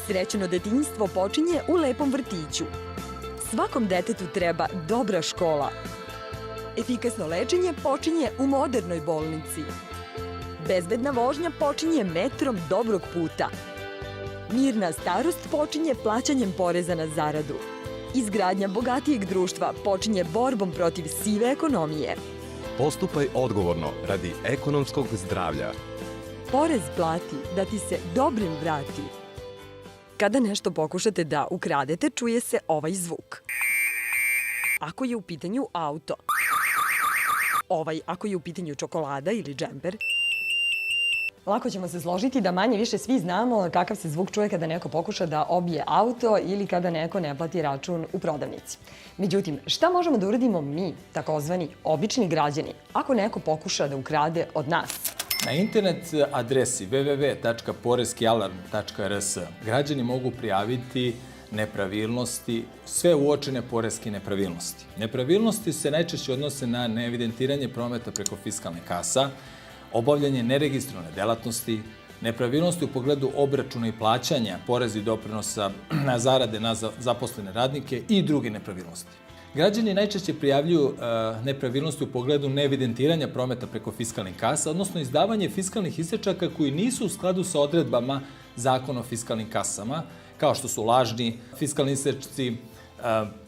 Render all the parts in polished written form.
Srećno detinjstvo počinje u lepom vrtiću. Svakom detetu treba dobra škola. Efikasno lečenje počinje u modernoj bolnici. Bezbedna vožnja počinje metrom dobrog puta. Mirna starost počinje plaćanjem poreza na zaradu. Izgradnja bogatijeg društva počinje borbom protiv sive ekonomije. Postupaj odgovorno radi ekonomskog zdravlja. Porez plati da ti se dobrim vrati. Kada nešto pokušate da ukradete, čuje se ovaj zvuk. Ako je u pitanju auto. Ako je u pitanju čokolada ili džemper. Lako ćemo se složiti da manje više svi znamo kakav se zvuk čuje kada neko pokuša da obije auto ili kada neko ne plati račun u prodavnici. Međutim, šta možemo da uradimo mi, takozvani obični građani, ako neko pokuša da ukrade od nas? Na internet adresi www.poreskialarm.rs građani mogu prijaviti nepravilnosti, sve uočene poreske nepravilnosti. Nepravilnosti se najčešće odnose na neevidentiranje prometa preko fiskalne kasa, obavljanje neregistrovane delatnosti, nepravilnosti u pogledu obračuna i plaćanja poreza i doprinosa na zarade na zaposlene radnike i druge nepravilnosti. Građani najčešće prijavljuju nepravilnosti u pogledu neevidentiranja prometa preko fiskalnih kasa, odnosno izdavanje fiskalnih isečaka koji nisu u skladu sa odredbama Zakona o fiskalnim kasama, kao što su lažni fiskalni isečci,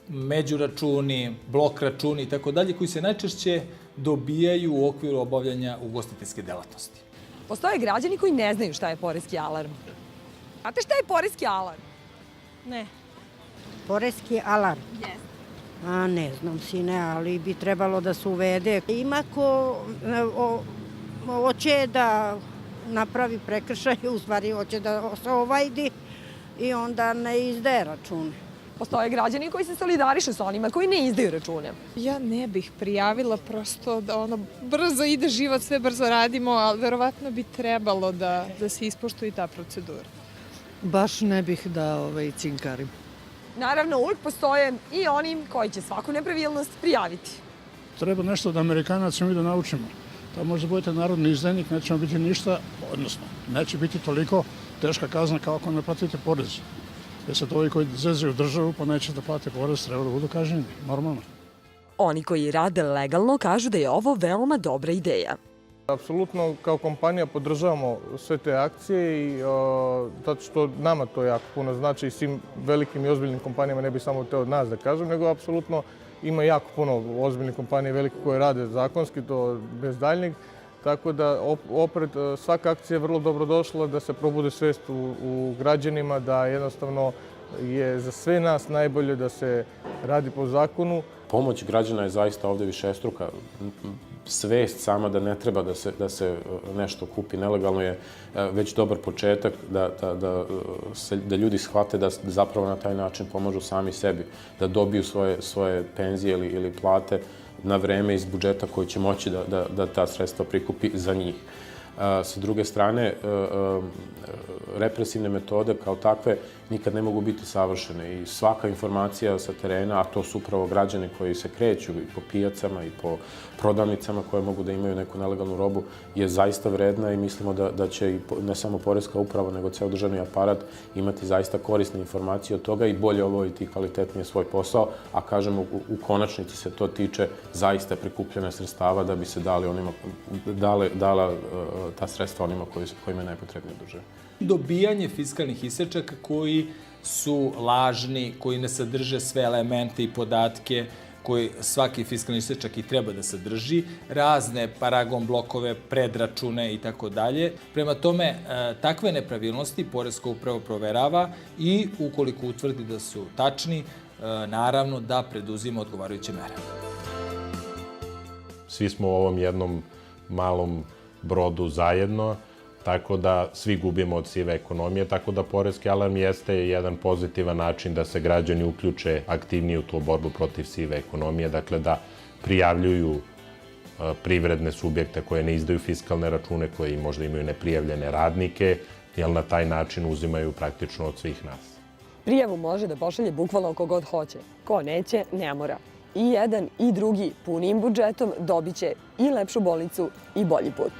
međuračuni, blok računi itd., koji se najčešće dobijaju u okviru obavljanja ugostiteljske delatnosti. Postoje građani koji ne znaju šta je poreski alarm. Znate šta je poreski alarm? Ne. Poreski alarm? Jeste. Ne znam, sine, ali bi trebalo da se uvede. Ima ko hoće da napravi prekršaj, u stvari hoće da se ovajdi i onda ne izdaje račune. Postoje građani koji se solidarišu sa onima koji ne izdaju račune. Ja ne bih prijavila, prosto da brzo ide život, sve brzo radimo, ali verovatno bi trebalo da se ispoštuje ta procedura. Baš ne bih da cinkarim. Naravno, uvijek postoje i oni koji će svaku nepravilnost prijaviti. Treba nešto od Amerikanaca mi da naučimo. Da možda budete narodni izdajnik, nećemo biti ništa, odnosno neće biti toliko teška kazna kao ako ne platite porez. Jer sad ovi koji zezaju državu pa neće da plate porez, treba da budu kažnjeni, normalno. Oni koji rade legalno kažu da je ovo veoma dobra ideja. Apsolutno kao kompanija podržavamo sve te akcije i zato što nama to jako puno znači i svim velikim i ozbiljnim kompanijama, ne bi samo te od nas da kažem, nego apsolutno ima jako puno ozbiljnih kompanija velike koje rade zakonski, to bez daljnjeg. Tako da opet svaka akcija je vrlo dobro došla da se probude svest u građanima, da jednostavno je za sve nas najbolje da se radi po zakonu. Pomoć građana je zaista ovde višestruka. Svest sama da ne treba da se nešto kupi nelegalno je već dobar početak da ljudi shvate da zapravo na taj način pomažu sami sebi, da dobiju svoje penzije ili plate na vreme iz budžeta koji će moći da ta sredstva prikupi za njih. Sa druge strane, represivne metode kao takve nikad ne mogu biti savršene i svaka informacija sa terena, a to su upravo građani koji se kreću i po pijacama i po prodavnicama koje mogu da imaju neku nelegalnu robu, je zaista vredna i mislimo da će i ne samo poreska uprava, nego ceo državni aparat imati zaista korisne informacije od toga i bolje obaviti i kvalitetnije svoj posao, a kažemo u konačnici se to tiče zaista prikupljene sredstava da bi se dala ta sredstva onima kojima je najpotrebnije u državi. Dobijanje fiskalnih isečaka koji su lažni, koji ne sadrže sve elemente i podatke koji svaki fiskalni isečak i treba da sadrži, razne paragon blokove, predračune i tako dalje. Prema tome, takve nepravilnosti Poreska uprava proverava i ukoliko utvrdi da su tačni, naravno da preduzima odgovarajuće mere. Svi smo u ovom jednom malom brodu zajedno, tako da svi gubimo od sive ekonomije, tako da poreski alarm jeste jedan pozitivan način da se građani uključe aktivnije u tu borbu protiv sive ekonomije, dakle da prijavljuju privredne subjekte koje ne izdaju fiskalne račune, koji možda imaju neprijavljene radnike, jer na taj način uzimaju praktično od svih nas. Prijavu može da pošalje bukvalno kogod hoće. Ko neće, ne mora. I jedan i drugi punim budžetom dobit će i lepšu bolnicu i bolji put.